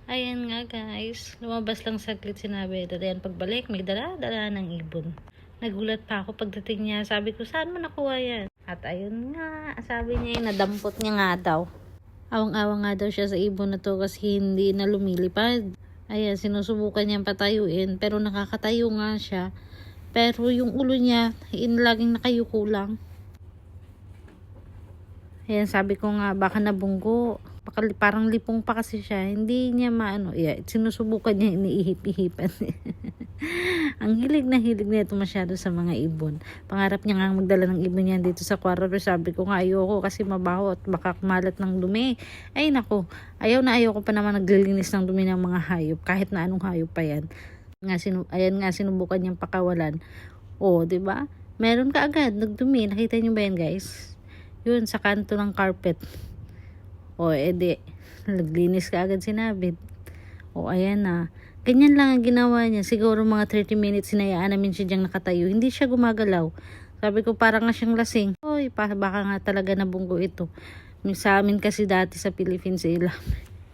Ayan nga guys, lumabas lang saglit si Nabet. At ayan, pagbalik, may dala-dala ng ibon. Nagulat pa ako pagdating niya. Sabi ko, saan mo nakuha yan? At ayun nga, sabi niya, nadampot niya nga daw. Awang-awang nga daw siya sa ibon na to kasi hindi na lumilipad. Ayan, sinusubukan niyang patayuin pero nakakatayo nga siya. Pero yung ulo niya, laging nakayuko lang. Ayan, sabi ko nga, baka nabunggo. Parang lipong pa kasi siya. Hindi niya maano. Yeah, sinusubukan niya, iniihip-ihipan. Ang hilig na ito masyado sa mga ibon. Pangarap niya nga magdala ng ibon niya dito sa kwarto. Pero sabi ko nga, ayoko kasi mabaho at baka kumalat ng dumi. Ay nako, ayaw na ayaw ko pa naman naglilinis ng dumi ng mga hayop. Kahit na anong hayop pa yan. Ayan nga, sinubukan niyang pakawalan. O, diba? Meron ka agad, nagdumi. Nakita niyo ba yan guys? Yun, sa kanto ng carpet. O, edi, naglinis ka agad sinabit. O, ayan na. Ganyan lang ang ginawa niya. Siguro mga 30 minutes sinayaan namin siya diyang nakatayo. Hindi siya gumagalaw. Sabi ko, parang nga siyang lasing. Oy, baka nga talaga nabunggo ito. Sa amin kasi dati sa Philippines,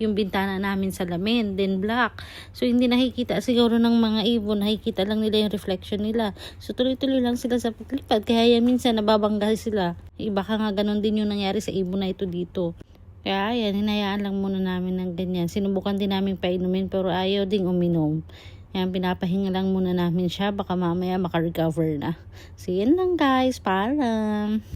yung bintana namin salamin, then black. So, hindi nakikita siguro ng mga ibon, nakikita lang nila yung reflection nila. So, tuloy-tuloy lang sila sa paglipad. Kaya yan, minsan nababangga sila. Baka nga ganun din yung nangyari sa ibon na ito dito. Kaya yan, hinayaan lang muna namin ng ganyan. Sinubukan din namin painumin pero ayaw ding uminom. Yan, pinapahinga lang muna namin siya. Baka mamaya makarecover na. So, yan lang guys. Paalam.